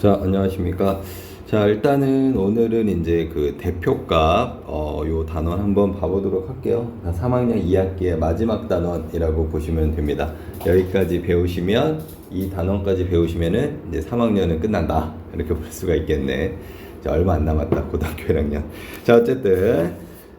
자, 안녕하십니까. 자, 일단은 오늘은 이제 그 대표값, 요 단원 한번 봐보도록 할게요. 3학년 2학기의 마지막 단원이라고 보시면 됩니다. 여기까지 배우시면, 이 단원까지 배우시면은 이제 3학년은 끝난다. 이렇게 볼 수가 있겠네. 자, 얼마 안 남았다. 고등학교 1학년. 자, 어쨌든.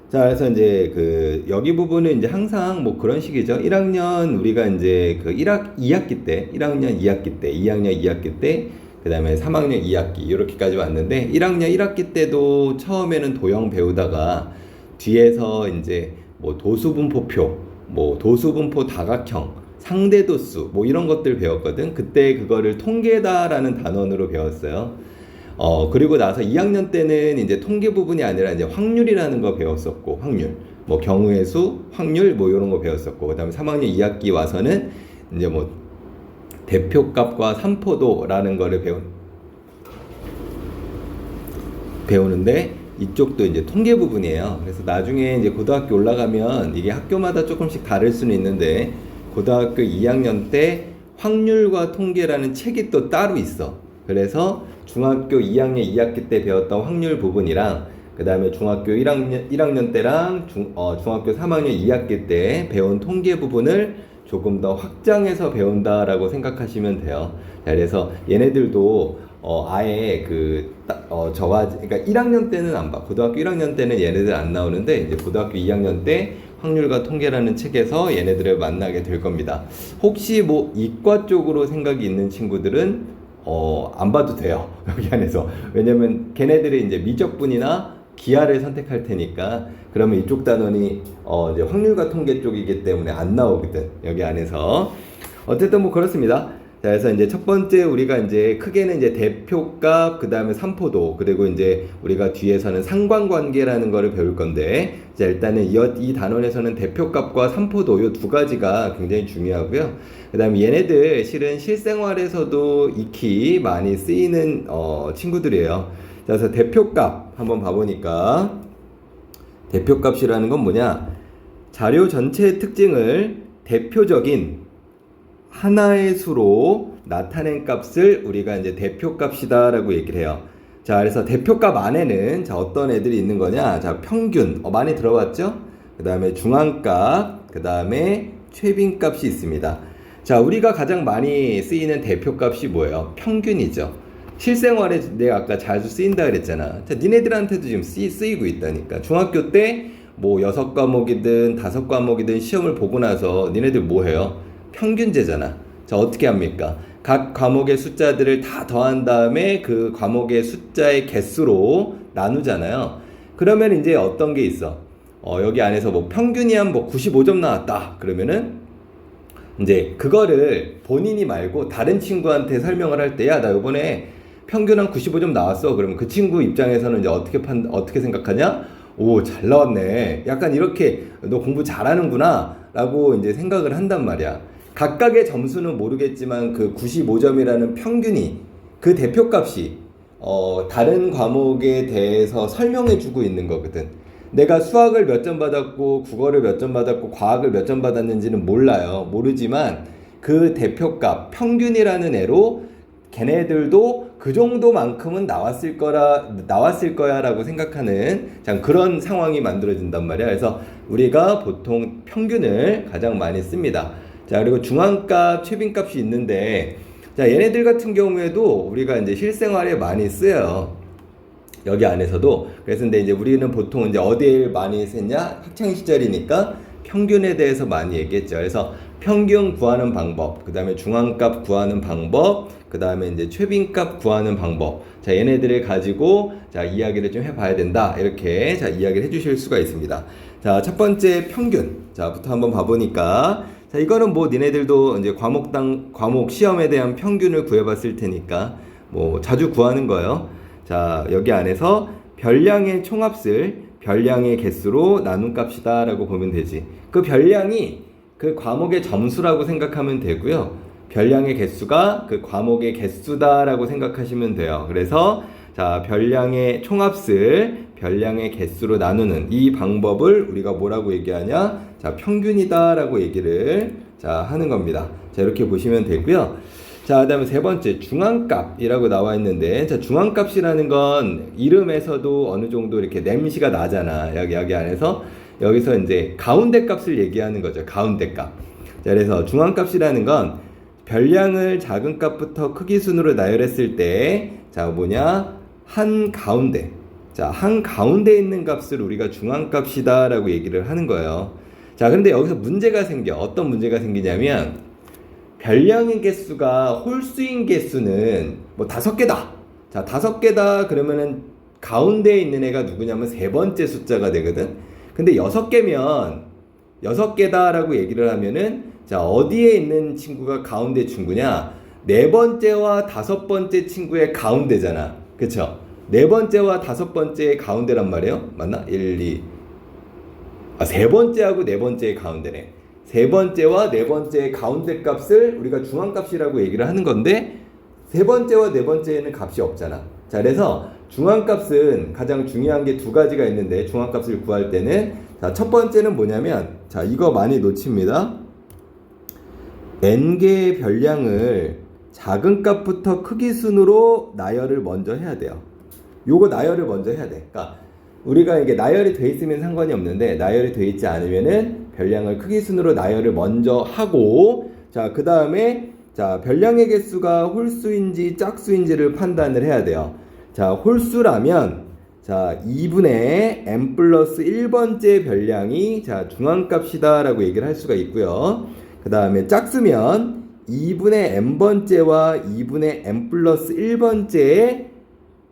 자, 그래서 이제 그 여기 부분은 이제 항상 뭐 그런 식이죠. 1학년 우리가 이제 그 2학기 때, 1학년 2학기 때, 2학년 2학기 때, 그 다음에 3학년 2학기 이렇게까지 왔는데 1학년 1학기 때도 처음에는 도형 배우다가 뒤에서 이제 뭐 도수분포표, 뭐 도수분포 다각형, 상대도수 뭐 이런 것들 배웠거든. 그때 그거를 통계다라는 단원으로 배웠어요. 그리고 나서 2학년 때는 이제 통계 부분이 아니라 이제 확률이라는 거 배웠었고, 확률. 뭐 경우의 수, 확률 뭐 이런 거 배웠었고, 그 다음에 3학년 2학기 와서는 이제 뭐 대표값과 삼포도라는 거를 배우는데 이쪽도 이제 통계 부분이에요. 그래서 나중에 이제 고등학교 올라가면 이게 학교마다 조금씩 다를 수는 있는데 고등학교 2학년 때 확률과 통계라는 책이 또 따로 있어. 그래서 중학교 2학년 2학기 때 배웠던 확률 부분이랑 그 다음에 중학교 1학년 때랑 중학교 3학년 2학기 때 배운 통계 부분을 조금 더 확장해서 배운다라고 생각하시면 돼요. 자, 그래서 얘네들도 아예 그러니까 1학년 때는 안 봐. 고등학교 1학년 때는 얘네들 안 나오는데 이제 고등학교 2학년 때 확률과 통계라는 책에서 얘네들을 만나게 될 겁니다. 혹시 뭐 이과 쪽으로 생각이 있는 친구들은 안 봐도 돼요. 여기 안에서. 왜냐면 걔네들이 이제 미적분이나 기하를 선택할 테니까 그러면 이쪽 단원이 이제 확률과 통계 쪽이기 때문에 안 나오거든. 여기 안에서. 어쨌든 뭐 그렇습니다. 자, 그래서 이제 첫 번째 우리가 이제 크게는 이제 대표값, 그 다음에 삼포도, 그리고 이제 우리가 뒤에서는 상관관계라는 거를 배울 건데, 자, 일단은 이 단원에서는 대표값과 삼포도 이 두 가지가 굉장히 중요하고요. 그 다음에 얘네들 실은 실생활에서도 익히 많이 쓰이는 친구들이에요. 자, 그래서 대표값 한번 봐보니까 대표값이라는 건 뭐냐? 자료 전체의 특징을 대표적인 하나의 수로 나타낸 값을 우리가 이제 대표값이다라고 얘기를 해요. 자, 그래서 대표값 안에는 자, 어떤 애들이 있는 거냐? 자, 평균 많이 들어봤죠? 그 다음에 중앙값, 그 다음에 최빈값이 있습니다. 자, 우리가 가장 많이 쓰이는 대표값이 뭐예요? 평균이죠. 실생활에 내가 아까 자주 쓰인다 그랬잖아. 자, 니네들한테도 지금 쓰이고 있다니까. 중학교 때 뭐 6과목이든 5과목이든 시험을 보고 나서 니네들 뭐 해요? 평균제잖아. 자, 어떻게 합니까? 각 과목의 숫자들을 다 더한 다음에 그 과목의 숫자의 개수로 나누잖아요. 그러면 이제 어떤 게 있어? 여기 안에서 뭐 평균이 한 뭐 95점 나왔다. 그러면은 이제 그거를 본인이 말고 다른 친구한테 설명을 할 때, 야, 나 요번에 평균 한 95점 나왔어. 그러면 그 친구 입장에서는 이제 어떻게 생각하냐? 오, 잘 나왔네. 약간 이렇게 너 공부 잘하는구나 라고 이제 생각을 한단 말이야. 각각의 점수는 모르겠지만 그 95점이라는 평균이, 그 대표값이 다른 과목에 대해서 설명해 주고 있는 거거든. 내가 수학을 몇 점 받았고 국어를 몇 점 받았고 과학을 몇 점 받았는지는 몰라요. 모르지만 그 대표값 평균이라는 애로 걔네들도 그 정도만큼은 나왔을 거야 라고 생각하는 참 그런 상황이 만들어진단 말이야. 그래서 우리가 보통 평균을 가장 많이 씁니다. 자, 그리고 중앙값, 최빈값이 있는데, 자, 얘네들 같은 경우에도 우리가 이제 실생활에 많이 쓰여요. 여기 안에서도. 그래서 근데 이제 우리는 보통 이제 어디에 많이 쓰냐? 학창 시절이니까 평균에 대해서 많이 얘기했죠. 그래서 평균 구하는 방법, 그 다음에 중앙값 구하는 방법, 그 다음에 이제 최빈값 구하는 방법. 자, 얘네들을 가지고 자, 이야기를 좀 해봐야 된다. 이렇게 자, 이야기를 해주실 수가 있습니다. 자, 첫 번째 평균. 자부터 한번 봐보니까, 자, 이거는 뭐 니네들도 이제 과목 시험에 대한 평균을 구해봤을 테니까 뭐 자주 구하는 거예요. 자, 여기 안에서 별량의 총합을 별량의 개수로 나눈 값이다 라고 보면 되지. 그 별량이 그 과목의 점수라고 생각하면 되고요. 별량의 개수가 그 과목의 개수다 라고 생각하시면 돼요. 그래서 자, 별량의 총합을 별량의 개수로 나누는 이 방법을 우리가 뭐라고 얘기하냐? 자, 평균이다 라고 얘기를 자, 하는 겁니다. 자, 이렇게 보시면 되고요. 자, 그다음에 세 번째 중앙값이라고 나와 있는데, 자, 중앙값이라는 건 이름에서도 어느 정도 이렇게 냄새가 나잖아. 여기 안에서 여기서 이제 가운데 값을 얘기하는 거죠. 가운데 값. 자, 그래서 중앙값이라는 건 별량을 작은 값부터 크기 순으로 나열했을 때, 자, 뭐냐? 한 가운데. 자, 한 가운데 있는 값을 우리가 중앙값이다라고 얘기를 하는 거예요. 자, 그런데 여기서 문제가 생겨. 어떤 문제가 생기냐면, 별량의 개수가 홀수인 개수는 뭐 5개다. 자, 5개다 그러면은 가운데에 있는 애가 누구냐면 세 번째 숫자가 되거든. 근데 6개다라고 얘기를 하면은, 자, 어디에 있는 친구가 가운데 친구냐? 네 번째와 다섯 번째 친구의 가운데잖아. 그쵸? 네 번째와 다섯 번째의 가운데란 말이에요. 맞나? 1, 2. 세 번째하고 네 번째의 가운데네. 세 번째와 네 번째의 가운데 값을 우리가 중앙값이라고 얘기를 하는 건데, 세 번째와 네 번째에는 값이 없잖아. 자, 그래서 중앙값은 가장 중요한 게 두 가지가 있는데, 중앙값을 구할 때는, 자, 첫 번째는 뭐냐면, 자, 이거 많이 놓칩니다. n개의 별량을 작은 값부터 크기 순으로 나열을 먼저 해야 돼요. 요거 나열을 먼저 해야 돼. 그러니까 우리가 이게 나열이 돼 있으면 상관이 없는데, 나열이 돼 있지 않으면은 별량을 크기 순으로 나열을 먼저 하고, 자, 그 다음에, 자, 별량의 개수가 홀수인지 짝수인지를 판단을 해야 돼요. 자, 홀수라면, 자, 2분의 n 플러스 1번째 별량이, 자, 중앙값이다 라고 얘기를 할 수가 있고요. 그 다음에 짝수면 2분의 n번째와 2분의 n 플러스 1번째의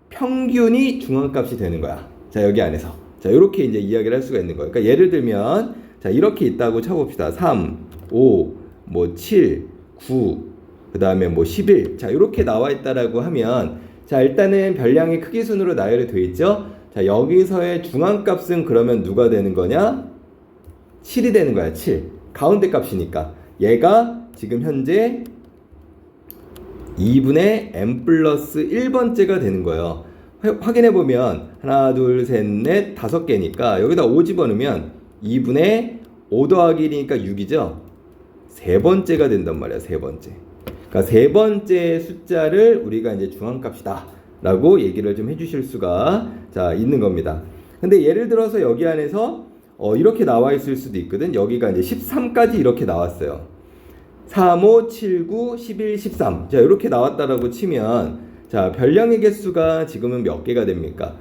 평균이 중앙값이 되는 거야. 자, 여기 안에서. 자, 이렇게 이제 이야기를 할 수가 있는 거예요. 그러니까 예를 들면, 자, 이렇게 있다고 쳐봅시다. 3, 5, 뭐 7, 9, 그 다음에 뭐 11. 자, 이렇게 나와 있다라고 하면, 자, 일단은 별량이 크기 순으로 나열이 되어 있죠? 자, 여기서의 중앙값은 그러면 누가 되는 거냐? 7이 되는 거야, 7. 가운데 값이니까. 얘가 지금 현재 2분의 n 플러스 1번째가 되는 거예요. 확인해보면 하나, 둘, 셋, 넷, 5개니까 여기다 5 집어넣으면 2분의 5 더하기 1이니까 6이죠. 세 번째가 된단 말이야. 세 번째. 그러니까 세 번째 숫자를 우리가 이제 중앙값이다 라고 얘기를 좀 해주실 수가, 자, 있는 겁니다. 근데 예를 들어서 여기 안에서 이렇게 나와 있을 수도 있거든. 여기가 이제 13까지 이렇게 나왔어요. 3, 5, 7, 9, 11, 13. 자, 이렇게 나왔다라고 치면, 자, 별량의 개수가 지금은 몇 개가 됩니까?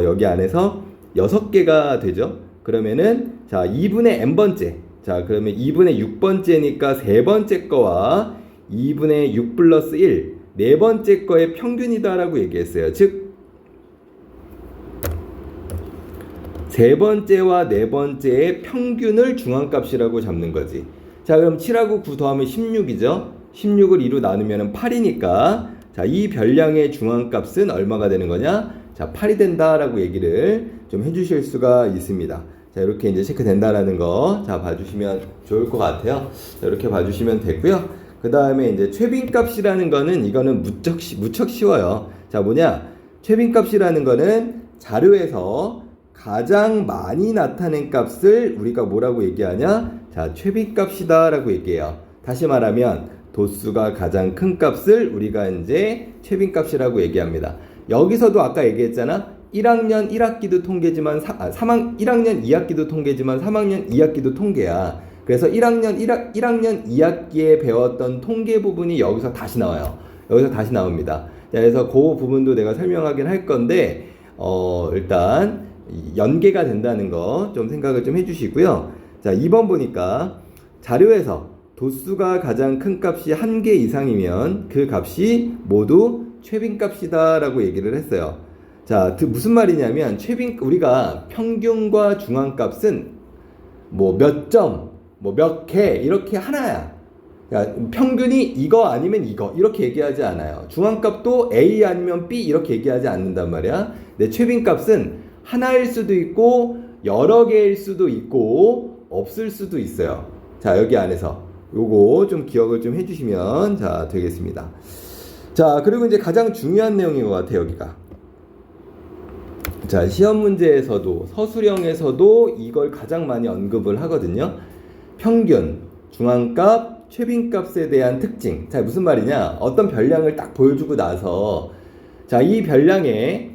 여기 안에서 6개가 되죠. 그러면은, 자, 2분의 n번째. 자, 그러면 2분의 6번째니까 세 번째 거와 2분의 6 플러스 1, 네 번째 거의 평균이다라고 얘기했어요. 즉, 세 번째와 네 번째의 평균을 중앙값이라고 잡는 거지. 자, 그럼 7하고 9 더하면 16이죠. 16을 2로 나누면 8이니까, 자, 이 별량의 중앙값은 얼마가 되는 거냐? 자, 8이 된다라고 얘기를 좀 해주실 수가 있습니다. 자, 이렇게 이제 체크된다라는 거, 자, 봐주시면 좋을 것 같아요. 자, 이렇게 봐주시면 되고요. 그 다음에 이제 최빈값이라는 거는, 이거는 무척 쉬워요. 자, 뭐냐? 최빈값이라는 거는 자료에서 가장 많이 나타낸 값을 우리가 뭐라고 얘기하냐? 자, 최빈값이다 라고 얘기해요. 다시 말하면 도수가 가장 큰 값을 우리가 이제 최빈값이라고 얘기합니다. 여기서도 아까 얘기했잖아. 1학년 1학기도 통계지만 1학년 2학기도 통계지만 3학년 2학기도 통계야. 그래서 1학년 2학기에 배웠던 통계 부분이 여기서 다시 나와요. 여기서 다시 나옵니다. 자, 그래서 그 부분도 내가 설명하긴 할 건데, 일단 연계가 된다는 거 좀 생각을 좀 해주시고요. 자, 2번 보니까 자료에서 도수가 가장 큰 값이 1개 이상이면 그 값이 모두 최빈값이다 라고 얘기를 했어요. 자, 무슨 말이냐면, 우리가 평균과 중앙값은 뭐 몇 점, 뭐 몇 개, 이렇게 하나야. 그러니까 평균이 이거 아니면 이거, 이렇게 얘기하지 않아요. 중앙값도 A 아니면 B, 이렇게 얘기하지 않는단 말이야. 근데 최빈값은 하나일 수도 있고, 여러 개일 수도 있고, 없을 수도 있어요. 자, 여기 안에서 요거 좀 기억을 좀 해주시면, 자, 되겠습니다. 자, 그리고 이제 가장 중요한 내용인 것 같아요, 여기가. 자, 시험 문제에서도, 서술형에서도 이걸 가장 많이 언급을 하거든요. 평균, 중앙값, 최빈값에 대한 특징. 자, 무슨 말이냐? 어떤 별량을 딱 보여주고 나서 자, 이 별량의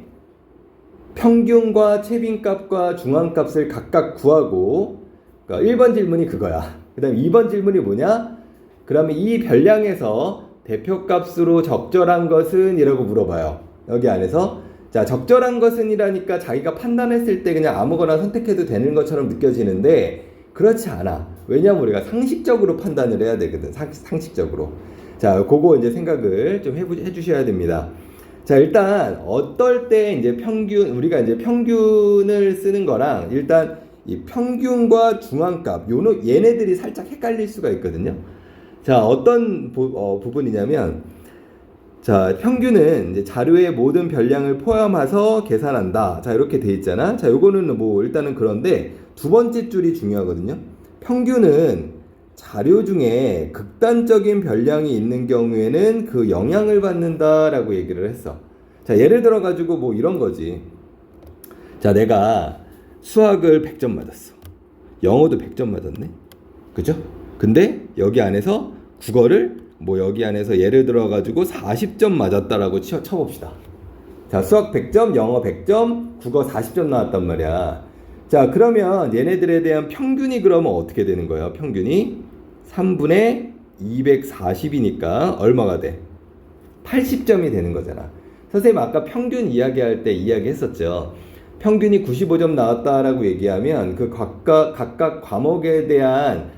평균과 최빈값과 중앙값을 각각 구하고 그러니까 1번 질문이 그거야. 그 다음에 2번 질문이 뭐냐? 그러면 이 별량에서 대표값으로 적절한 것은? 이라고 물어봐요. 여기 안에서 자, 적절한 것은 이라니까 자기가 판단했을 때 그냥 아무거나 선택해도 되는 것처럼 느껴지는데 그렇지 않아. 왜냐면 우리가 상식적으로 판단을 해야 되거든. 상식적으로. 자, 그거 이제 생각을 좀 해주셔야 됩니다. 자, 일단 어떨 때 이제 우리가 이제 평균을 쓰는 거랑 일단 이 평균과 중앙값 얘네들이 살짝 헷갈릴 수가 있거든요. 자, 어떤 부분이냐면 자, 평균은 이제 자료의 모든 별량을 포함해서 계산한다. 자, 이렇게 돼 있잖아. 자, 요거는 뭐 일단은 그런데 두 번째 줄이 중요하거든요. 평균은 자료 중에 극단적인 별량이 있는 경우에는 그 영향을 받는다라고 얘기를 했어. 자, 예를 들어 가지고 뭐 이런 거지. 자, 내가 수학을 100점 맞았어. 영어도 100점 맞았네. 그죠? 근데 여기 안에서 국어를 뭐 여기 안에서 예를 들어 가지고 40점 맞았다라고 쳐봅시다. 자, 수학 100점, 영어 100점, 국어 40점 나왔단 말이야. 자, 그러면 얘네들에 대한 평균이 그러면 어떻게 되는 거예요? 평균이 3분의 240이니까 얼마가 돼? 80점이 되는 거잖아. 선생님 아까 평균 이야기할 때 이야기했었죠. 평균이 95점 나왔다라고 얘기하면 그 각각 과목에 대한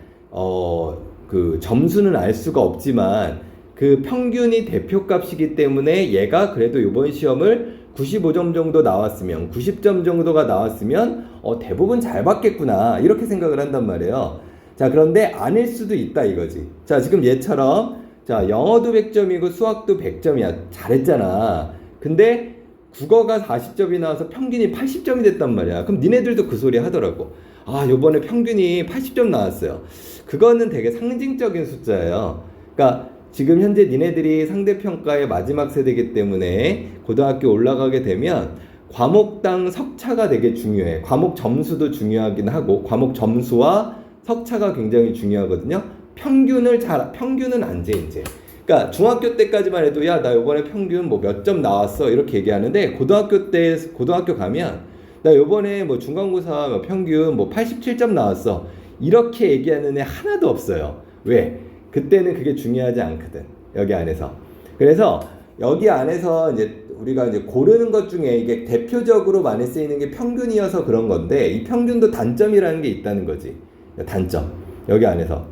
그 점수는 알 수가 없지만 그 평균이 대표값이기 때문에 얘가 그래도 이번 시험을 95점 정도 나왔으면 90점 정도가 나왔으면 대부분 잘 받겠구나 이렇게 생각을 한단 말이에요. 자, 그런데 아닐 수도 있다 이거지. 자, 지금 얘처럼 자, 영어도 100점이고 수학도 100점이야. 잘했잖아. 근데 국어가 40점이 나와서 평균이 80점이 됐단 말이야. 그럼 니네들도 그 소리 하더라고. 아, 요번에 평균이 80점 나왔어요. 그거는 되게 상징적인 숫자예요. 그러니까 지금 현재 니네들이 상대평가의 마지막 세대이기 때문에 고등학교 올라가게 되면 과목당 석차가 되게 중요해. 과목 점수도 중요하긴 하고 과목 점수와 석차가 굉장히 중요하거든요. 평균은 안 재, 이제. 그러니까 중학교 때까지만 해도 야, 나 요번에 평균 뭐 몇 점 나왔어 이렇게 얘기하는데 고등학교 가면 나 요번에 뭐 중간고사 평균 뭐 87점 나왔어 이렇게 얘기하는 애 하나도 없어요. 왜? 그때는 그게 중요하지 않거든. 여기 안에서. 그래서 여기 안에서 이제 우리가 이제 고르는 것 중에 이게 대표적으로 많이 쓰이는 게 평균이어서 그런 건데 이 평균도 단점이라는 게 있다는 거지. 단점. 여기 안에서.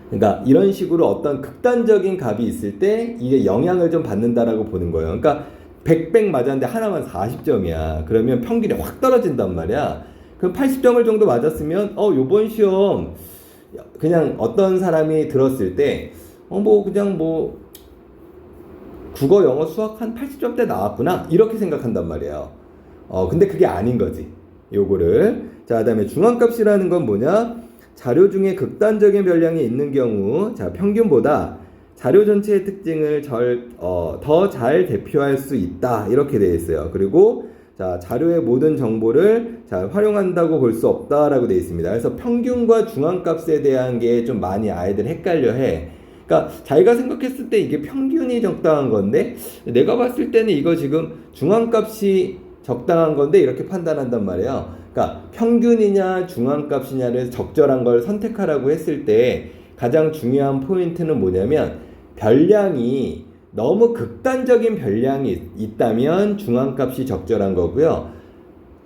그러니까 이런 식으로 어떤 극단적인 값이 있을 때 이게 영향을 좀 받는다라고 보는 거예요. 그러니까 100 맞았는데 하나만 40점이야. 그러면 평균이 확 떨어진단 말이야. 그럼 80점을 정도 맞았으면 요번 시험 그냥 어떤 사람이 들었을 때 그냥 국어, 영어, 수학 한 80점대 나왔구나 이렇게 생각한단 말이에요. 근데 그게 아닌 거지. 요거를. 자, 그다음에 중앙값이라는 건 뭐냐? 자료 중에 극단적인 별량이 있는 경우 자, 평균보다 자료 전체의 특징을 더 잘 대표할 수 있다 이렇게 되어 있어요. 그리고 자, 자료의 모든 정보를 자, 활용한다고 볼 수 없다라고 되어 있습니다. 그래서 평균과 중앙값에 대한 게 좀 많이 아이들 헷갈려해. 그러니까 자기가 생각했을 때 이게 평균이 적당한 건데 내가 봤을 때는 이거 지금 중앙값이 적당한 건데 이렇게 판단한단 말이에요. 그러니까 평균이냐 중앙값이냐를 적절한 걸 선택하라고 했을 때 가장 중요한 포인트는 뭐냐면 별량이 너무 극단적인 별량이 있다면 중앙값이 적절한 거고요.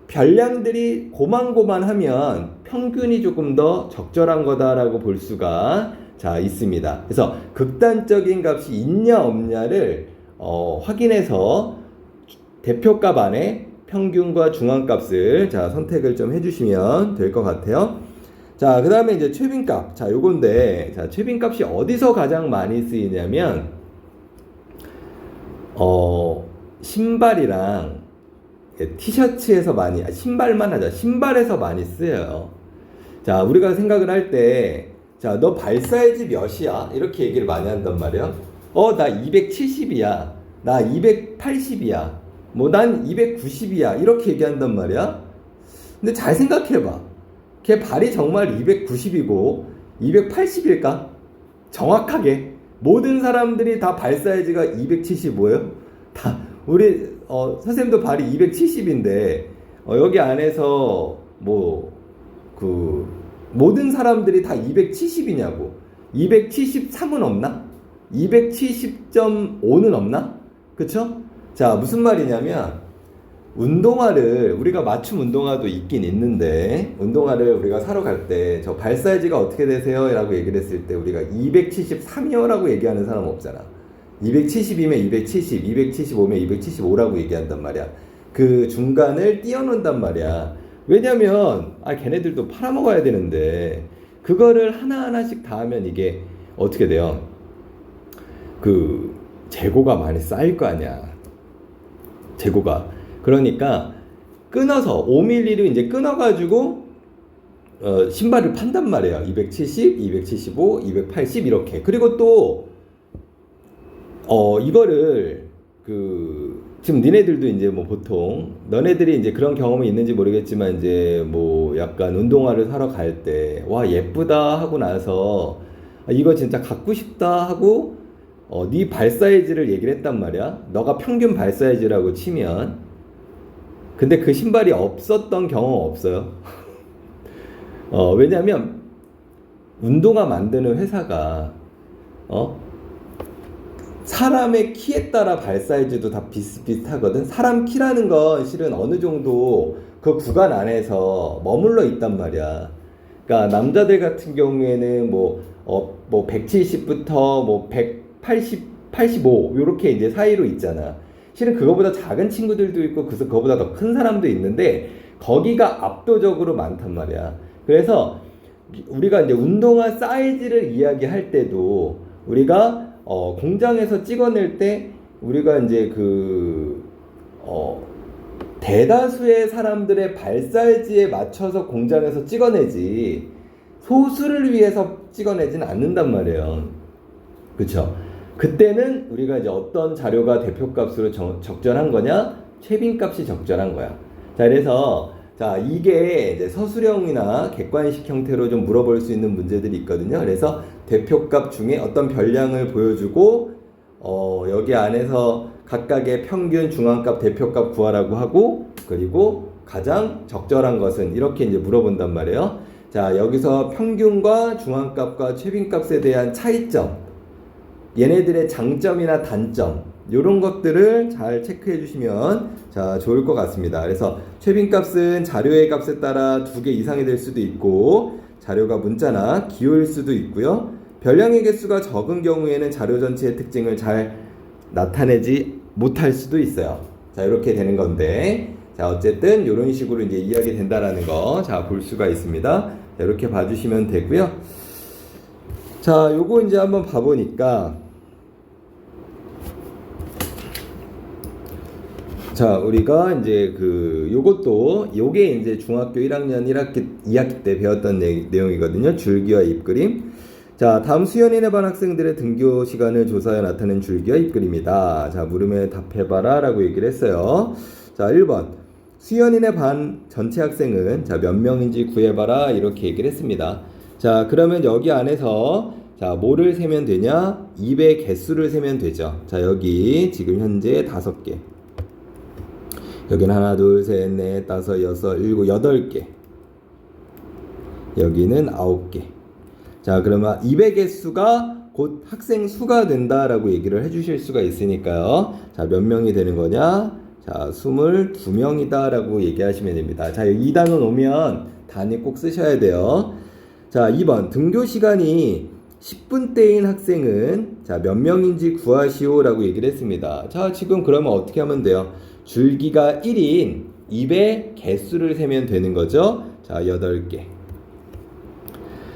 별량들이 고만고만하면 평균이 조금 더 적절한 거다라고 볼 수가 자 있습니다. 그래서 극단적인 값이 있냐 없냐를 확인해서 대표값 안에 평균과 중앙값을 자 선택을 좀 해주시면 될 것 같아요. 자, 그 다음에 이제 최빈값. 자, 요건데 자 최빈값이 어디서 가장 많이 쓰이냐면 신발이랑 티셔츠에서 신발만 하자. 신발에서 많이 쓰여요. 자, 우리가 생각을 할 때, 자, 너 발 사이즈 몇이야? 이렇게 얘기를 많이 한단 말이야. 나 270이야. 나 280이야. 난 290이야. 이렇게 얘기한단 말이야. 근데 잘 생각해봐. 걔 발이 정말 290이고 280일까? 정확하게 모든 사람들이 다 발 사이즈가 275예요. 다 우리 선생님도 발이 270인데 여기 안에서 뭐 그 모든 사람들이 다 270이냐고. 273은 없나? 270.5는 없나? 그쵸? 자, 무슨 말이냐면 운동화를 우리가 맞춤 운동화도 있긴 있는데 운동화를 우리가 사러 갈 때 저 발 사이즈가 어떻게 되세요? 라고 얘기를 했을 때 우리가 273이요? 라고 얘기하는 사람 없잖아. 270이면 270, 275면 275라고 얘기한단 말이야. 그 중간을 띄워놓는단 말이야. 왜냐면 걔네들도 팔아먹어야 되는데 그거를 하나하나씩 다 하면 이게 어떻게 돼요? 그 재고가 많이 쌓일 거 아니야. 재고가. 그러니까 끊어서 5mm로 이제 끊어가지고 신발을 판단 말이에요. 270, 275, 280 이렇게. 그리고 또 이거를 지금 니네들도 이제 뭐 보통 너네들이 이제 그런 경험이 있는지 모르겠지만 이제 뭐 약간 운동화를 사러 갈 때 와 예쁘다 하고 나서 이거 진짜 갖고 싶다 하고 네 발 사이즈를 얘기를 했단 말이야. 너가 평균 발 사이즈라고 치면 근데 그 신발이 없었던 경험 없어요? 왜냐면 운동화 만드는 회사가 사람의 키에 따라 발 사이즈도 다 비슷비슷하거든. 사람 키라는 건 실은 어느 정도 그 구간 안에서 머물러 있단 말이야. 그러니까 남자들 같은 경우에는 뭐 170부터 뭐 180, 85 요렇게 이제 사이로 있잖아. 실은 그거보다 작은 친구들도 있고 그거보다 더 큰 사람도 있는데 거기가 압도적으로 많단 말이야. 그래서 우리가 이제 운동화 사이즈를 이야기할 때도 우리가 공장에서 찍어낼 때 우리가 이제 대다수의 사람들의 발 사이즈에 맞춰서 공장에서 찍어내지 소수를 위해서 찍어내진 않는단 말이에요. 그쵸? 그때는 우리가 이제 어떤 자료가 대표값으로 적절한 거냐? 최빈값이 적절한 거야. 자, 그래서 이게 이제 서술형이나 객관식 형태로 좀 물어볼 수 있는 문제들이 있거든요. 그래서 대표값 중에 어떤 별량을 보여주고 여기 안에서 각각의 평균, 중앙값, 대표값 구하라고 하고 그리고 가장 적절한 것은 이렇게 이제 물어본단 말이에요. 자, 여기서 평균과 중앙값과 최빈값에 대한 차이점, 얘네들의 장점이나 단점 이런 것들을 잘 체크해 주시면 좋을 것 같습니다. 그래서 최빈값은 자료의 값에 따라 2개 이상이 될 수도 있고 자료가 문자나 기호일 수도 있고요. 별량의 개수가 적은 경우에는 자료 전체의 특징을 잘 나타내지 못할 수도 있어요. 자, 이렇게 되는 건데 어쨌든 이런 식으로 이제 이야기 된다라는 거 볼 수가 있습니다. 자, 이렇게 봐주시면 되고요. 자, 요거 이제 한번 봐보니까 자, 우리가 이제 요게 이제 중학교 1학년 2학기 때 배웠던 내용이거든요. 줄기와 잎그림. 자, 다음 수연인의 반 학생들의 등교 시간을 조사하여 나타낸 줄기와 잎그림이다. 자, 물음에 답해봐라 라고 얘기를 했어요. 자, 1번. 수연인의 반 전체 학생은 몇 명인지 구해봐라 이렇게 얘기를 했습니다. 자, 그러면 여기 안에서 뭐를 세면 되냐? 입의 개수를 세면 되죠. 자, 여기 지금 현재 5개. 여기는 하나, 둘, 셋, 넷, 다섯, 여섯, 일곱, 8개. 여기는 9개. 자, 그러면 입의 개수가 곧 학생 수가 된다라고 얘기를 해주실 수가 있으니까요. 자, 몇 명이 되는 거냐? 자, 22명이다 라고 얘기하시면 됩니다. 자, 여기 2단원 오면 단위 꼭 쓰셔야 돼요. 자, 2번. 등교 시간이 10분대인 학생은 몇 명인지 구하시오 라고 얘기를 했습니다. 자, 지금 그러면 어떻게 하면 돼요? 줄기가 1인 입의 개수를 세면 되는 거죠. 자, 8개.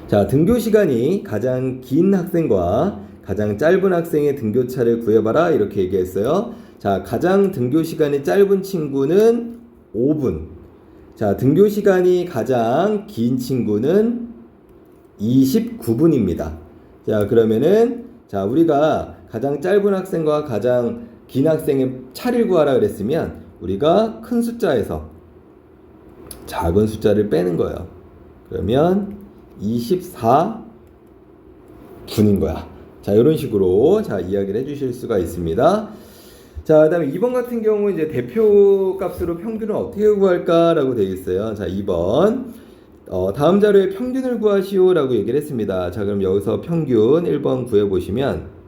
자, 등교 시간이 가장 긴 학생과 가장 짧은 학생의 등교차를 구해봐라 이렇게 얘기했어요. 자, 가장 등교 시간이 짧은 친구는 5분. 자, 등교 시간이 가장 긴 친구는 29분입니다. 자, 그러면은 우리가 가장 짧은 학생과 가장 긴 학생의 차를 구하라 그랬으면 우리가 큰 숫자에서 작은 숫자를 빼는 거예요. 그러면 24분인 거야. 자, 이런 식으로 자, 이야기를 해주실 수가 있습니다. 자, 그다음에 2번 같은 경우 이제 대표 값으로 평균을 어떻게 구할까라고 되어 있어요. 자, 2번. 다음 자료에 평균을 구하시오라고 얘기를 했습니다. 자, 그럼 여기서 평균 1번 구해 보시면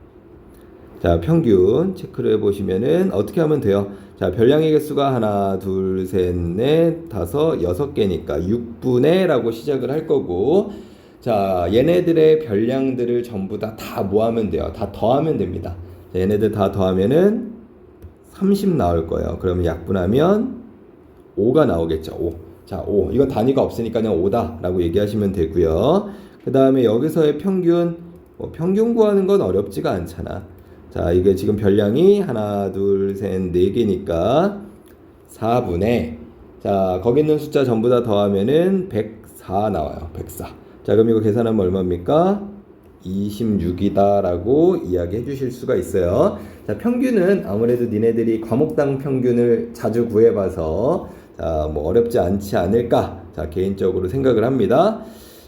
자, 평균 체크를 해 보시면은 어떻게 하면 돼요? 자, 별량의 개수가 하나, 둘, 셋, 넷, 다섯, 6개니까 6분의라고 시작을 할 거고, 자, 얘네들의 별량들을 전부 다 뭐 하면 돼요? 다 더하면 됩니다. 자, 얘네들 다 더하면은 30 나올 거예요. 그러면 약분하면 5가 나오겠죠. 5. 자, 5. 이건 단위가 없으니까 그냥 5다 라고 얘기하시면 되고요. 그 다음에 여기서의 평균, 평균 구하는 건 어렵지가 않잖아. 자, 이게 지금 별량이 하나, 둘, 셋, 4개니까 4분의, 자, 거기 있는 숫자 전부 다 더하면은 104 나와요. 104. 자, 그럼 이거 계산하면 얼마입니까? 26이다 라고 이야기해 주실 수가 있어요. 자, 평균은 아무래도 니네들이 과목당 평균을 자주 구해봐서 자, 뭐 어렵지 않지 않을까, 자, 개인적으로 생각을 합니다.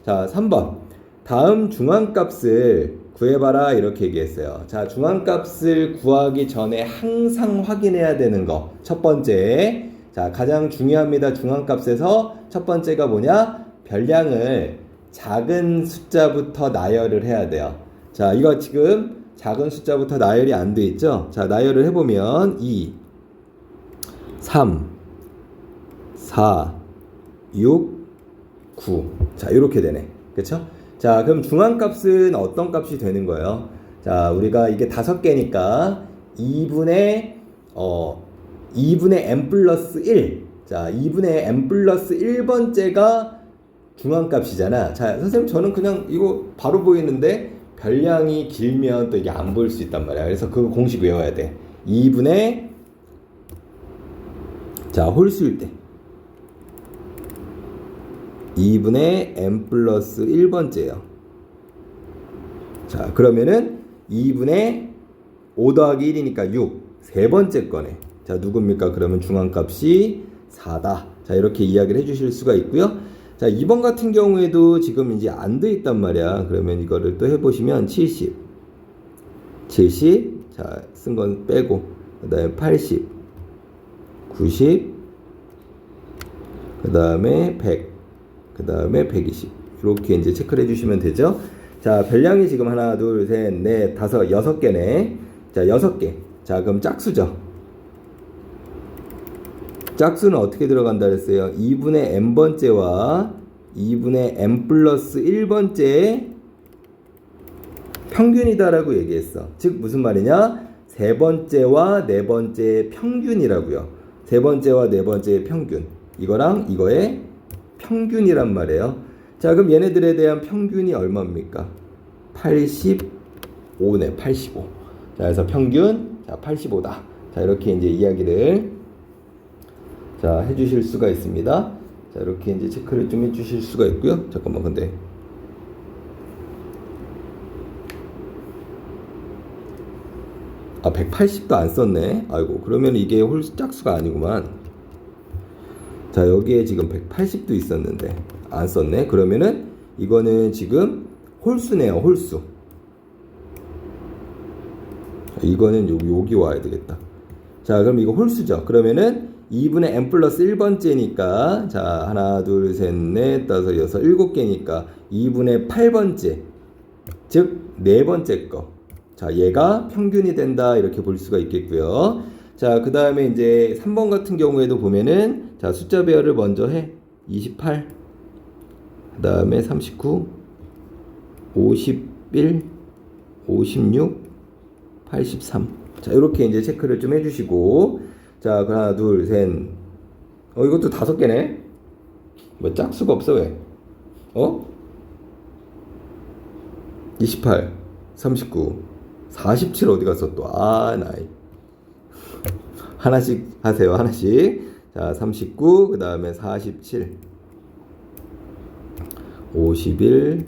자, 3번. 다음 중앙값을 구해봐라 이렇게 얘기했어요. 자, 중앙값을 구하기 전에 항상 확인해야 되는 거. 첫 번째, 자, 가장 중요합니다. 중앙값에서 첫 번째가 뭐냐? 별량을 작은 숫자부터 나열을 해야 돼요. 자, 이거 지금 작은 숫자부터 나열이 안 돼 있죠? 자, 나열을 해보면 2, 3, 4, 6, 9. 자, 이렇게 되네. 그쵸? 자, 그럼 중앙값은 어떤 값이 되는 거예요? 자, 우리가 이게 5개니까 2분의 n 플러스 1. 자, 2분의 n 플러스 1번째가 중앙값이잖아. 자, 선생님 저는 그냥 이거 바로 보이는데 별량이 길면 또 이게 안 보일 수 있단 말이야. 그래서 그 공식 외워야 돼. 2분의, 자, 홀수일 때 2분의 n 플러스 1번째예요. 자, 그러면은 2분의 5 더하기 1이니까 6. 세 번째 거네. 자, 누굽니까? 그러면 중앙값이 4다. 자, 이렇게 이야기를 해주실 수가 있고요. 자, 2번 같은 경우에도 지금 이제 안 돼 있단 말이야. 그러면 이거를 또 해보시면 70. 자, 쓴 건 빼고. 그 다음에 80. 90. 그 다음에 100. 그 다음에 120. 이렇게 이제 체크를 해주시면 되죠. 자, 별량이 지금 하나, 둘, 셋, 넷, 다섯, 6개네. 자, 6개. 자, 그럼 짝수죠. 짝수는 어떻게 들어간다 그랬어요? 2분의 n번째와 2분의 n 플러스 1번째의 평균이다라고 얘기했어. 즉 무슨 말이냐? 세 번째와 네 번째의 평균이라고요. 세 번째와 네 번째의 평균. 이거랑 이거의 평균이란 말이에요. 자, 그럼 얘네들에 대한 평균이 얼마입니까? 85네. 85. 자, 그래서 평균, 자, 85다. 자, 이렇게 이제 이야기를 자, 해주실 수가 있습니다. 자, 이렇게 이제 체크를 좀 해주실 수가 있고요. 잠깐만, 근데 아, 180도 안 썼네. 아이고, 그러면 이게 홀수 짝수가 아니구만. 자, 여기에 지금 180도 있었는데 안 썼네. 그러면은 이거는 지금 홀수네요. 홀수. 이거는 여기 와야 되겠다. 자, 그럼 이거 홀수죠. 그러면은 2분의 n 플러스 1번째니까 자, 하나, 둘, 셋, 넷, 다섯, 여섯, 7개니까 2분의 8번째, 즉 네 번째 거. 자, 얘가 평균이 된다 이렇게 볼 수가 있겠고요. 자, 그 다음에 이제 3번 같은 경우에도 보면은 자, 숫자 배열을 먼저 해. 28, 그 다음에 39, 51, 56, 83. 자, 이렇게 이제 체크를 좀 해주시고, 자, 하나, 둘, 셋. 이것도 5개네? 뭐 짝수가 없어, 왜? 28, 39, 47 어디 갔어 또? 아, 나이. 하나씩 하세요, 하나씩. 자, 39, 그 다음에 47, 51,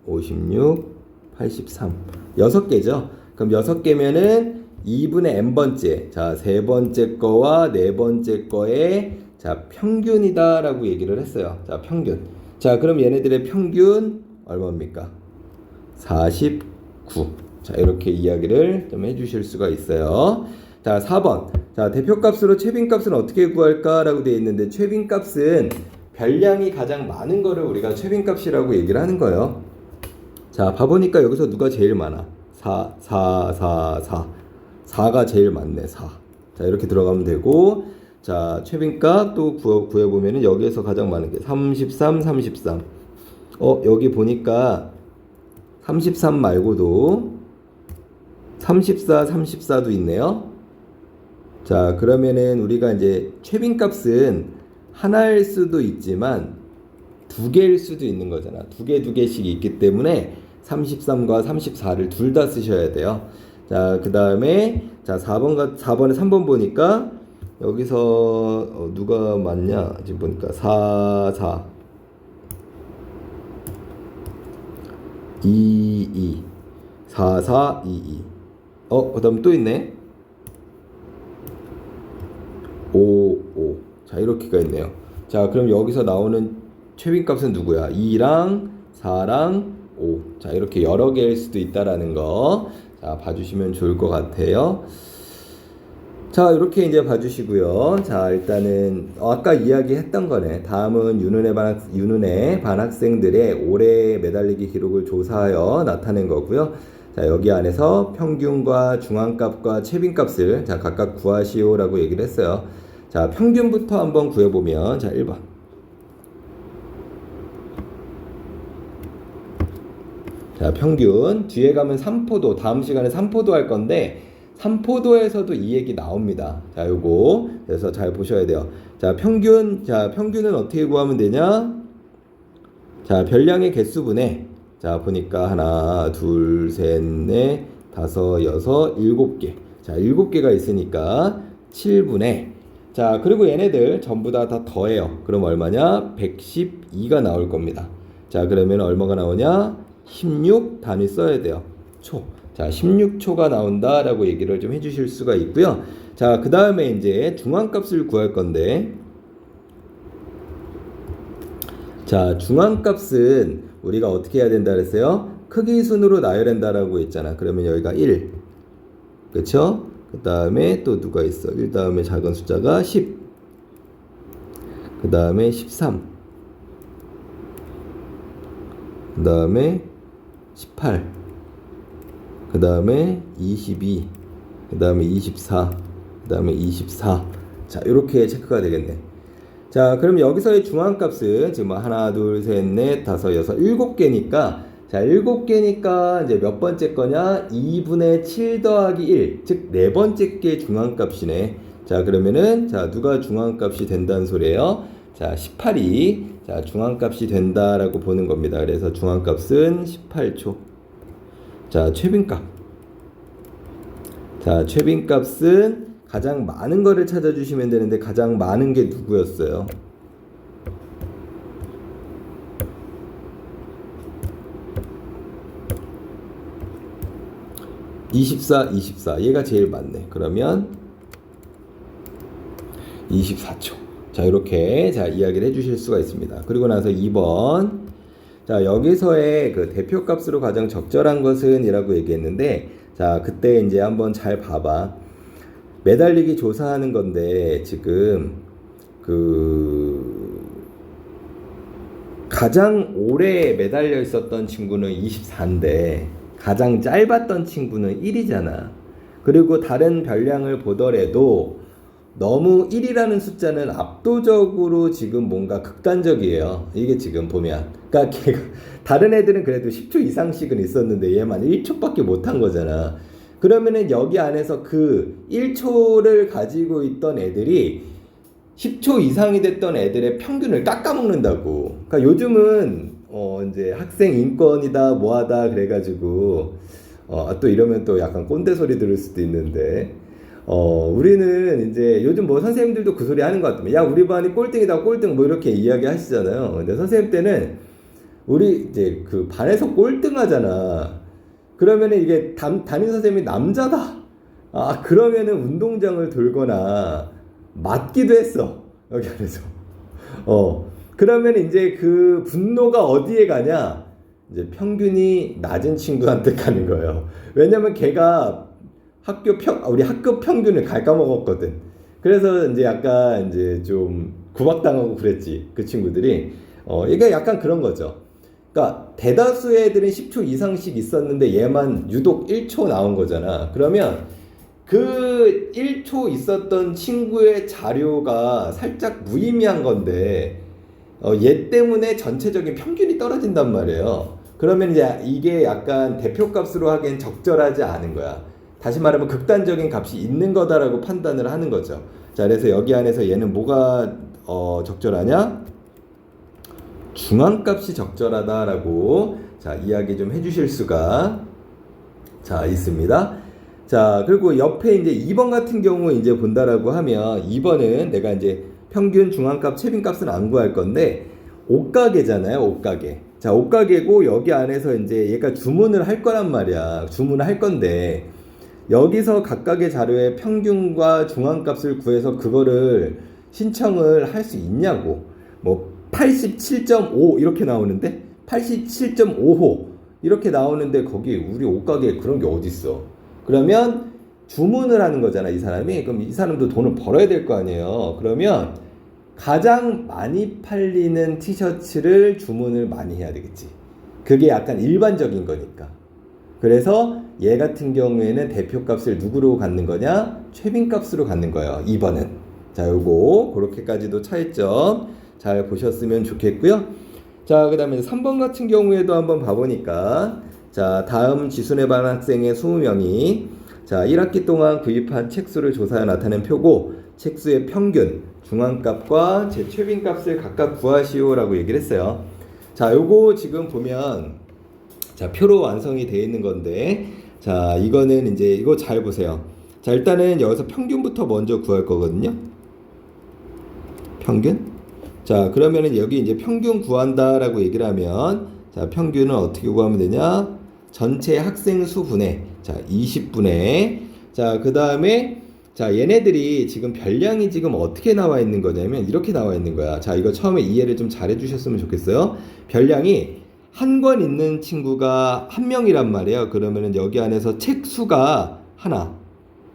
56, 83. 6개죠? 그럼 6개면은 2분의 n번째, 자, 세 번째 거와 네 번째 거의 자, 평균이다 라고 얘기를 했어요. 자, 평균. 자, 그럼 얘네들의 평균 얼마입니까? 49. 자, 이렇게 이야기를 좀 해주실 수가 있어요. 자, 4번. 자, 대표값으로 최빈값은 어떻게 구할까라고 되어 있는데, 최빈값은 별량이 가장 많은 거를 우리가 최빈값이라고 얘기를 하는 거예요. 자, 봐보니까 여기서 누가 제일 많아? 4, 4, 4, 4. 4가 제일 많네, 4. 자, 이렇게 들어가면 되고, 자, 최빈값 또 구해보면은 여기에서 가장 많은 게 33, 33. 여기 보니까 33 말고도 34, 34도 있네요. 자, 그러면은 우리가 이제 최빈값은 하나일 수도 있지만 두 개일 수도 있는 거잖아. 두 개씩 있기 때문에 33과 34를 둘 다 쓰셔야 돼요. 자, 그 다음에 자 4번에 3번 보니까 여기서 누가 맞냐? 지금 보니까 4, 4 2, 2 4, 4, 2, 2 그 다음 또 있네. 5, 5. 자, 이렇게가 있네요. 자, 그럼 여기서 나오는 최빈값은 누구야? 2랑 4랑 5. 자, 이렇게 여러 개일 수도 있다라는 거. 자, 봐주시면 좋을 것 같아요. 자, 이렇게 이제 봐주시고요. 자, 일단은 아까 이야기했던 거네. 다음은 유눈의 반학생들의 올해 매달리기 기록을 조사하여 나타낸 거고요. 자, 여기 안에서 평균과 중앙값과 최빈값을 자, 각각 구하시오라고 얘기를 했어요. 자, 평균부터 한번 구해보면, 자, 1번. 자, 평균. 뒤에 가면 3포도, 다음 시간에 3포도 할 건데, 3포도에서도 이 얘기 나옵니다. 자, 요거. 그래서 잘 보셔야 돼요. 자, 평균은 어떻게 구하면 되냐? 자, 별량의 개수분에, 자, 보니까 하나, 둘, 셋, 넷, 다섯, 여섯, 7개. 자, 7개가 있으니까 7분의, 자, 그리고 얘네들 전부 다 더해요. 그럼 얼마냐? 112가 나올 겁니다. 자, 그러면 얼마가 나오냐? 16 단위 써야 돼요. 초. 자, 16초가 나온다라고 얘기를 좀 해주실 수가 있고요. 자, 그 다음에 이제 중앙값을 구할 건데, 자, 중앙값은 우리가 어떻게 해야 된다 그랬어요? 크기 순으로 나열한다라고 했잖아. 그러면 여기가 1. 그쵸? 그 다음에 또 누가 있어? 1 다음에 작은 숫자가 10. 그 다음에 13. 그 다음에 18. 그 다음에 22. 그 다음에 24. 그 다음에 24. 자, 이렇게 체크가 되겠네. 자, 그럼 여기서의 중앙값은 지금 하나, 둘, 셋, 넷, 다섯, 여섯, 7개니까, 자, 7개니까 이제 몇 번째 거냐? 2분의 7 더하기 1. 즉, 네 번째 게 중앙값이네. 자, 그러면은, 자, 누가 중앙값이 된다는 소리예요? 자, 18이, 자, 중앙값이 된다라고 보는 겁니다. 그래서 중앙값은 18초. 자, 최빈값. 자, 최빈값은 가장 많은 거를 찾아주시면 되는데 가장 많은 게 누구였어요? (24) 얘가 제일 많네. 그러면 24초. 자, 이렇게 자 이야기를 해주실 수가 있습니다. 그리고 나서 2번. 자, 여기서의 그 대표값으로 가장 적절한 것은 이라고 얘기했는데, 자, 그때 이제 한번 잘 봐봐. 매달리기 조사하는 건데, 지금 그 가장 오래 매달려 있었던 친구는 24인데 가장 짧았던 친구는 1이잖아. 그리고 다른 별량을 보더라도 너무 1이라는 숫자는 압도적으로 지금 뭔가 극단적이에요. 이게 지금 보면. 그러니까 다른 애들은 그래도 10초 이상씩은 있었는데 얘만 1초밖에 못한 거잖아. 그러면은 여기 안에서 그 1초를 가지고 있던 애들이 10초 이상이 됐던 애들의 평균을 깎아먹는다고. 그러니까 요즘은 이제 학생 인권이다 뭐하다 그래가지고 또 이러면 또 약간 꼰대 소리 들을 수도 있는데 우리는 이제 요즘 뭐 선생님들도 그 소리 하는 것 같아요. 야, 우리 반이 꼴등이다 꼴등 뭐 이렇게 이야기 하시잖아요. 근데 선생님 때는 우리 이제 그 반에서 꼴등하잖아. 그러면은 이게 담임 선생님이 남자다. 그러면은 운동장을 돌거나 맞기도 했어. 여기 안에서. 그러면 이제 그 분노가 어디에 가냐? 이제 평균이 낮은 친구한테 가는 거예요. 왜냐면 걔가 우리 학급 평균을 갉아먹었거든. 그래서 이제 약간 이제 좀 구박당하고 그랬지. 그 친구들이. 이게 약간 그런 거죠. 그러니까 대다수 애들은 10초 이상씩 있었는데 얘만 유독 1초 나온 거잖아. 그러면 그 1초 있었던 친구의 자료가 살짝 무의미한 건데 얘 때문에 전체적인 평균이 떨어진단 말이에요. 그러면 이제 이게 약간 대표값으로 하기엔 적절하지 않은 거야. 다시 말하면 극단적인 값이 있는 거다라고 판단을 하는 거죠. 자, 그래서 여기 안에서 얘는 뭐가 적절하냐? 중앙값이 적절하다라고 자, 이야기 좀 해주실 수가 자, 있습니다. 자, 그리고 옆에 이제 2번 같은 경우 이제 본다라고 하면 2번은 내가 이제 평균 중앙값 최빈값은 안 구할 건데 옷가게잖아요. 옷가게. 자, 옷가게고 여기 안에서 이제 얘가 주문을 할 거란 말이야. 주문을 할 건데 여기서 각각의 자료의 평균과 중앙값을 구해서 그거를 신청을 할 수 있냐고. 뭐 87.5 이렇게 나오는데 87.5호 이렇게 나오는데 거기 우리 옷가게에 그런 게 어딨어. 그러면 주문을 하는 거잖아, 이 사람이. 그럼 이 사람도 돈을 벌어야 될 거 아니에요. 그러면 가장 많이 팔리는 티셔츠를 주문을 많이 해야 되겠지. 그게 약간 일반적인 거니까. 그래서 얘 같은 경우에는 대표값을 누구로 갖는 거냐? 최빈값으로 갖는 거예요. 2번은. 자, 요거 그렇게까지도 차이점 잘 보셨으면 좋겠고요. 자, 그 다음에 3번 같은 경우에도 한번 봐보니까 자, 다음 지수내반 학생의 20명이 자, 1학기 동안 구입한 책수를 조사해 나타낸 표고 책수의 평균, 중앙값과 제 최빈값을 각각 구하시오라고 얘기를 했어요. 자, 요거 지금 보면 자, 표로 완성이 되어 있는 건데 자, 이거는 이제 이거 잘 보세요. 자, 일단은 여기서 평균부터 먼저 구할 거거든요. 평균. 자, 그러면은 여기 이제 평균 구한다라고 얘기를 하면 자, 평균은 어떻게 구하면 되냐? 전체 학생 수분의 자, 20분의 자, 그다음에 자, 얘네들이 지금 별량이 지금 어떻게 나와 있는 거냐면 이렇게 나와 있는 거야. 자, 이거 처음에 이해를 좀 잘해 주셨으면 좋겠어요. 별량이 한 권 있는 친구가 한 명이란 말이에요. 그러면은 여기 안에서 책 수가 하나,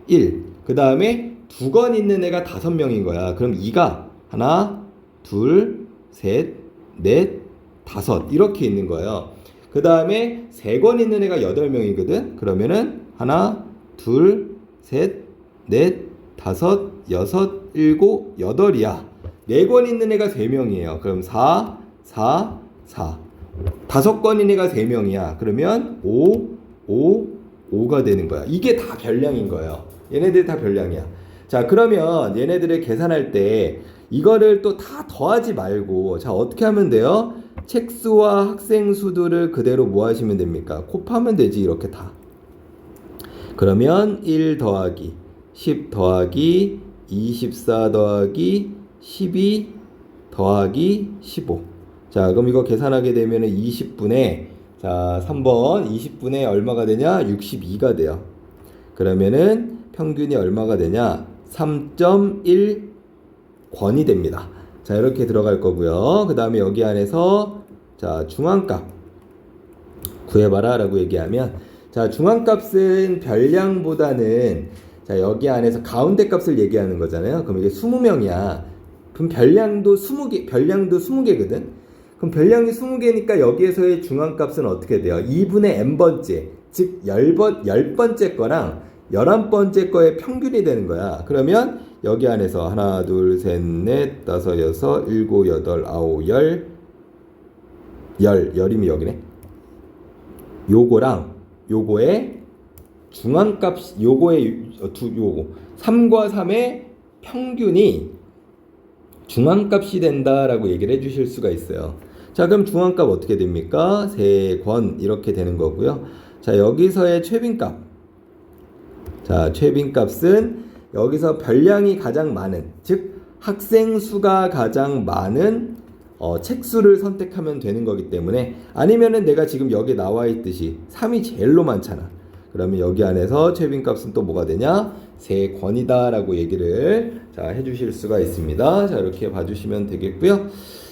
1. 그 다음에 두 권 있는 애가 5명인 거야. 그럼 2가 하나, 둘, 셋, 넷, 5 이렇게 있는 거예요. 그 다음에 3권 있는 애가 8명이거든. 그러면은 하나, 둘, 셋, 넷, 5, 6, 7, 8이야. 4권 있는 애가 3명이에요. 그럼 4, 4, 4. 5권인 애가 3명이야. 그러면 5, 5, 5가 되는 거야. 이게 다 별량인 거예요. 얘네들 다 별량이야. 자, 그러면 얘네들을 계산할 때 이거를 또 다 더하지 말고 자, 어떻게 하면 돼요? 책수와 학생 수들을 그대로 뭐 하시면 됩니까? 곱하면 되지, 이렇게 다. 그러면 1 더하기 10 더하기 24 더하기 12 더하기 15. 자, 그럼 이거 계산하게 되면 20분의 자, 3번 20분의 얼마가 되냐? 62가 돼요. 그러면은 평균이 얼마가 되냐? 3.1권이 됩니다. 자, 이렇게 들어갈 거고요. 그 다음에 여기 안에서 자, 중앙값 구해봐라 라고 얘기하면 자, 중앙값은 별량보다는 자, 여기 안에서 가운데 값을 얘기하는 거잖아요. 그럼 이게 20명이야. 그럼 별량도 20개거든. 그럼 별량이 20개니까 여기에서의 중앙값은 어떻게 돼요? 2분의 n번째, 즉 10번째 거랑 11번째 거의 평균이 되는 거야. 그러면 여기 안에서 하나, 둘, 셋, 넷, 다섯, 여섯, 일곱, 여덟, 아홉, 열이면 여기네. 요거랑 요거의 중앙값, 요거 3과 3의 평균이 중앙값이 된다라고 얘기를 해주실 수가 있어요. 자, 그럼 중앙값 어떻게 됩니까? 3권 이렇게 되는 거고요. 자, 여기서의 최빈값. 자, 최빈값은 여기서 별량이 가장 많은, 즉 학생 수가 가장 많은 책수를 선택하면 되는 거기 때문에, 아니면은 내가 지금 여기 나와 있듯이 3이 제일로 많잖아. 그러면 여기 안에서 최빈값은 또 뭐가 되냐? 3권이다 라고 얘기를 자, 해주실 수가 있습니다. 자, 이렇게 봐주시면 되겠고요.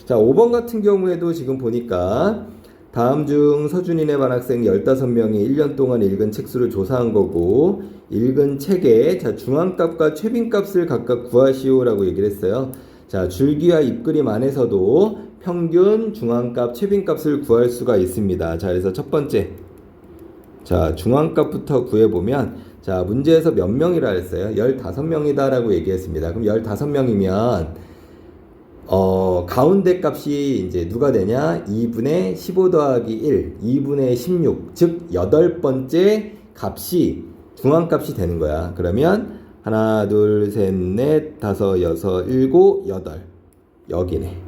자, 5번 같은 경우에도 지금 보니까 다음 중 서준이네 반 학생 15명이 1년 동안 읽은 책 수를 조사한 거고 읽은 책의 자, 중앙값과 최빈값을 각각 구하시오라고 얘기를 했어요. 자, 줄기와 입그림 안에서도 평균, 중앙값, 최빈값을 구할 수가 있습니다. 자, 그래서 첫 번째. 자, 중앙값부터 구해보면 자, 문제에서 몇 명이라 했어요? 15명이다 라고 얘기했습니다. 그럼 15명이면 가운데 값이 이제 누가 되냐? 2분의 15 더하기 1, 2분의 16, 즉 8번째 값이 중앙값이 되는 거야. 그러면 하나, 둘, 셋, 넷, 다섯, 여섯, 일곱, 여덟. 여기네.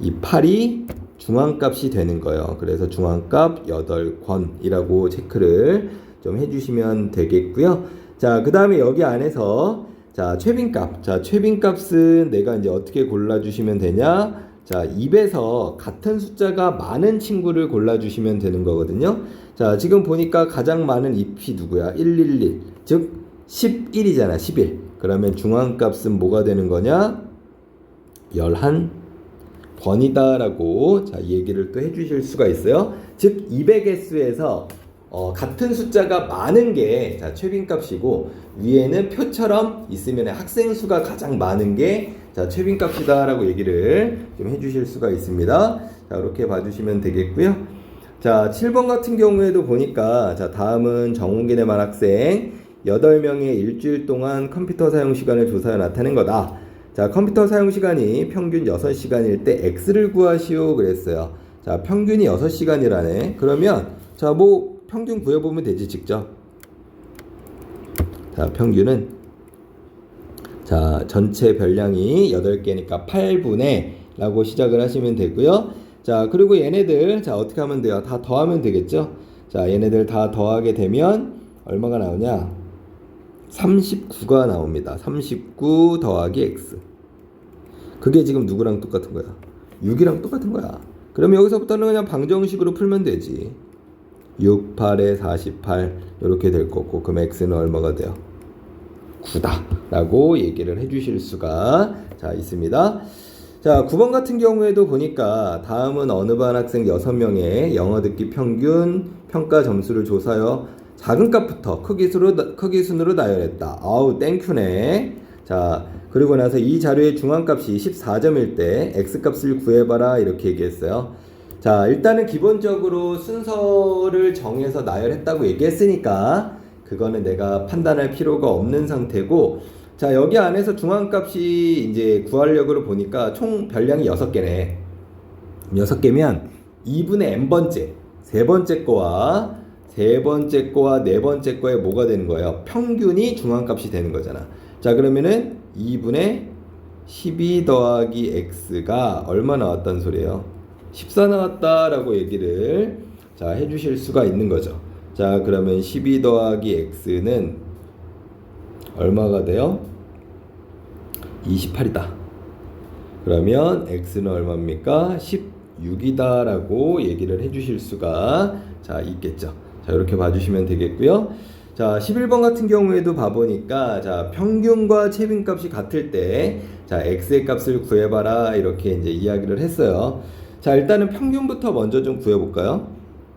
이 8이 중앙값이 되는 거예요. 그래서 중앙값 8권이라고 체크를 좀 해주시면 되겠고요. 자, 그 다음에 여기 안에서 자, 최빈값. 자, 최빈값은 내가 이제 어떻게 골라주시면 되냐? 자, 입에서 같은 숫자가 많은 친구를 골라주시면 되는 거거든요. 자, 지금 보니까 가장 많은 잎이 누구야? 111. 즉, 11이잖아, 11. 그러면 중앙값은 뭐가 되는 거냐? 11번이다 라고 자, 얘기를 또 해주실 수가 있어요. 즉, 200개수에서 같은 숫자가 많은 게 자, 최빈값이고 위에는 표처럼 있으면 학생 수가 가장 많은 게 자, 최빈값이다 라고 얘기를 좀 해주실 수가 있습니다. 자, 이렇게 봐주시면 되겠고요. 자, 7번 같은 경우에도 보니까 자, 다음은 정훈기네 반 학생 8명의 일주일 동안 컴퓨터 사용 시간을 조사해 나타낸 거다. 자, 컴퓨터 사용 시간이 평균 6시간일 때 X를 구하시오 그랬어요. 자, 평균이 6시간이라네. 그러면 자, 뭐 평균 구해보면 되지 직접. 자, 평균은 자, 전체 별량이 8개니까 8분의 라고 시작을 하시면 되고요. 자, 그리고 얘네들 자, 어떻게 하면 돼요? 다 더하면 되겠죠? 자, 얘네들 다 더하게 되면 얼마가 나오냐? 39가 나옵니다. 39 더하기 X. 그게 지금 누구랑 똑같은 거야? 6이랑 똑같은 거야. 그러면 여기서부터는 그냥 방정식으로 풀면 되지. 6, 8에 48 이렇게 될 거고 그럼 X는 얼마가 돼요? 9다 라고 얘기를 해주실 수가 자 있습니다. 자, 9번 같은 경우에도 보니까 다음은 어느 반 학생 6명의 영어 듣기 평균 평가 점수를 조사하여 작은 값부터 크기 순으로 나열했다. 아우 땡큐네. 자, 그리고 나서 이 자료의 중앙값이 14점일 때 X값을 구해봐라 이렇게 얘기했어요. 자, 일단은 기본적으로 순서를 정해서 나열했다고 얘기했으니까 그거는 내가 판단할 필요가 없는 상태고, 자, 여기 안에서 중앙값이 이제 구하려고 보니까 총 별량이 6개네. 6개면 2분의 n번째, 세 번째 거와 네 번째 거에 뭐가 되는 거예요? 평균이 중앙값이 되는 거잖아. 자, 그러면은 2분의 12 더하기 x가 얼마 나왔다는 소리예요? 14 나왔다라고 얘기를 자 해주실 수가 있는 거죠. 자, 그러면 12 더하기 x는 얼마가 돼요? 28이다. 그러면 x는 얼마입니까? 16이다 라고 얘기를 해주실 수가 자 있겠죠. 자, 이렇게 봐주시면 되겠고요. 자, 11번 같은 경우에도 봐보니까 자, 평균과 최빈값이 같을 때 자, x의 값을 구해봐라 이렇게 이제 이야기를 했어요. 자, 일단은 평균부터 먼저 좀 구해볼까요?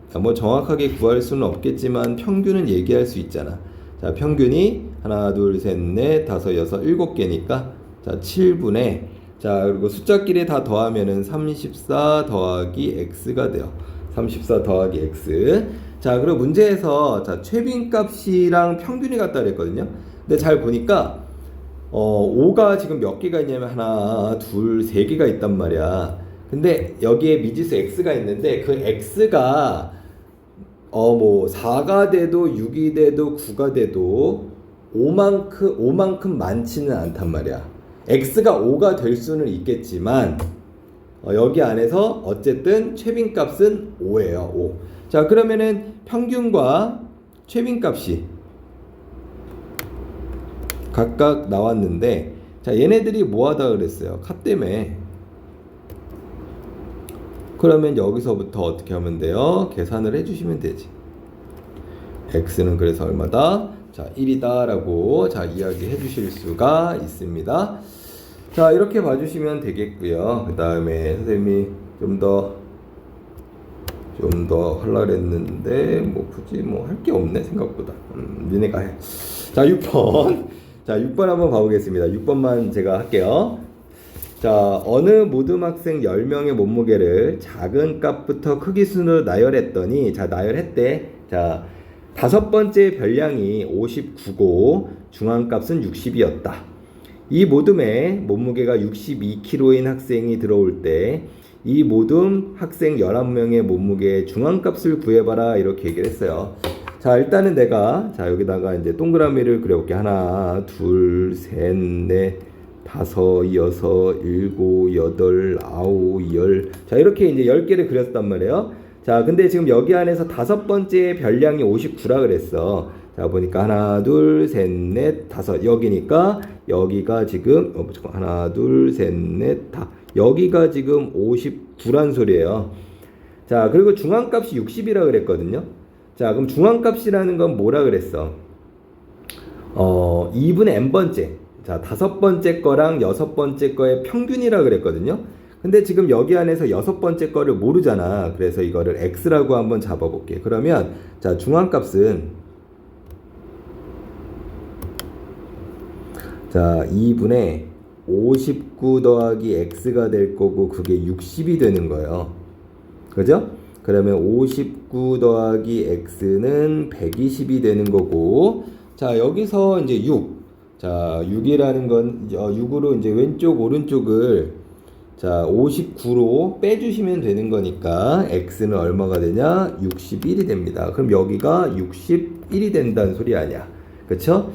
자, 뭐 정확하게 구할 수는 없겠지만 평균은 얘기할 수 있잖아. 자, 평균이 하나, 둘, 셋, 넷, 다섯, 여섯, 7개니까 자, 7분의 자, 그리고 숫자끼리 다 더하면은 34 더하기 x가 돼요. 34 더하기 x. 자, 그리고 문제에서 자, 최빈값이랑 평균이 같다 그랬거든요. 근데 잘 보니까 5가 지금 몇 개가 있냐면 하나, 둘, 세 개가 있단 말이야. 근데 여기에 미지수 x가 있는데 그 x가 뭐 4가 돼도 6이 돼도 9가 돼도 5만큼 많지는 않단 말이야. x가 5가 될 수는 있겠지만 여기 안에서 어쨌든 최빈값은 5예요. 5. 자, 그러면은 평균과 최빈값이 각각 나왔는데 자, 얘네들이 뭐하다 그랬어요? 값 때문에. 그러면 여기서부터 어떻게 하면 돼요? 계산을 해주시면 되지. x는 그래서 얼마다? 자, 1이다 라고 자, 이야기 해주실 수가 있습니다. 자, 이렇게 봐주시면 되겠고요. 그 다음에 선생님이 좀 더 좀 더 하려고 했는데 뭐 굳이 뭐 할 게 없네 생각보다. 니네가 해. 자 6번. 자 6번 한번 봐보겠습니다. 6번만 제가 할게요. 자, 어느 모든 학생 10명의 몸무게를 작은 값부터 크기 순으로 나열했더니, 자, 나열했대. 자, 다섯 번째 별량이 59고 중앙값은 60이었다. 이 모둠에 몸무게가 62kg인 학생이 들어올 때 이 모둠 학생 11명의 몸무게의 중앙값을 구해봐라 이렇게 얘기를 했어요. 자, 일단은 내가 자 여기다가 이제 동그라미를 그려볼게. 하나, 둘, 셋, 넷, 다섯, 여섯, 일곱, 여덟, 아홉, 열. 자, 이렇게 이제 10개를 그렸단 말이에요. 자, 근데 지금 여기 안에서 다섯 번째 별량이 59라 그랬어. 자, 보니까 하나, 둘, 셋, 넷, 다섯. 여기니까 여기가 지금 하나, 둘, 셋, 넷, 다. 여기가 지금 59란 소리예요. 자, 그리고 중앙값이 60이라 그랬거든요. 자, 그럼 중앙값이라는 건 뭐라 그랬어? 2분의 n번째. 자, 다섯 번째 거랑 여섯 번째 거의 평균이라 그랬거든요. 근데 지금 여기 안에서 여섯 번째 거를 모르잖아. 그래서 이거를 x라고 한번 잡아볼게. 그러면 자, 중앙값은 자, 2분의 59 더하기 x가 될 거고 그게 60이 되는 거예요. 그죠? 그러면 59 더하기 x는 120이 되는 거고, 자, 여기서 이제 6. 자, 6이라는 건 6으로 이제 왼쪽 오른쪽을 자, 59로 빼주시면 되는 거니까 x는 얼마가 되냐? 61이 됩니다. 그럼 여기가 61이 된다는 소리 아니야. 그쵸?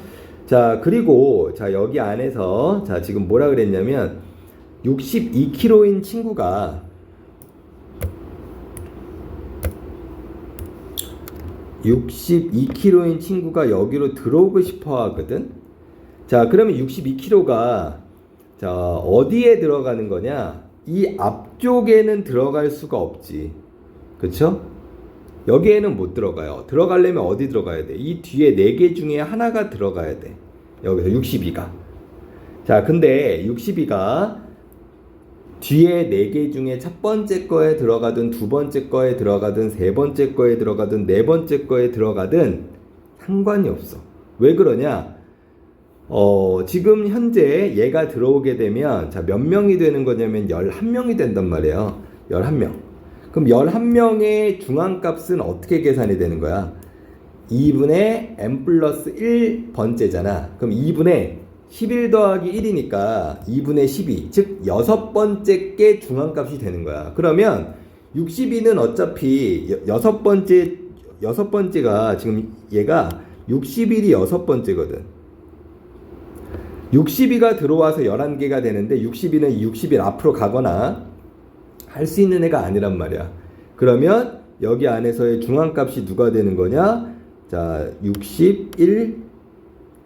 자, 그리고 자, 여기 안에서 자, 지금 뭐라 그랬냐면 62kg인 친구가 62kg인 친구가 여기로 들어오고 싶어 하거든. 자, 그러면 62kg가 자, 어디에 들어가는 거냐? 이 앞쪽에는 들어갈 수가 없지. 그쵸? 여기에는 못 들어가요. 들어가려면 어디 들어가야 돼? 이 뒤에 4개 중에 하나가 들어가야 돼. 여기서 62가. 자, 근데 62가 뒤에 4개 중에 첫 번째 거에 들어가든 두 번째 거에 들어가든 세 번째 거에 들어가든 네 번째 거에 들어가든 상관이 없어. 왜 그러냐? 지금 현재 얘가 들어오게 되면 자, 몇 명이 되는 거냐면 11명이 된단 말이에요. 11명. 그럼 11명의 중앙값은 어떻게 계산이 되는 거야? 2분의 n 플러스 1번째잖아. 그럼 2분의 11 더하기 1이니까 2분의 12. 즉, 여섯 번째 게 중앙값이 되는 거야. 그러면 62는 어차피 여섯 번째가 지금 얘가 61이 여섯 번째거든. 62가 들어와서 11개가 되는데 62는 60일 앞으로 가거나 할 수 있는 애가 아니란 말이야. 그러면 여기 안에서의 중앙값이 누가 되는 거냐? 자,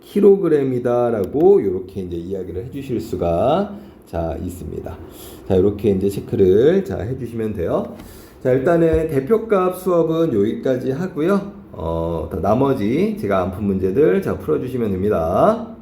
61kg이다 라고 이렇게 이제 이야기를 해주실 수가 자, 있습니다. 자, 이렇게 이제 체크를 자, 해주시면 돼요. 자, 일단은 대표값 수업은 여기까지 하고요. 나머지 제가 안 푼 문제들 자, 풀어주시면 됩니다.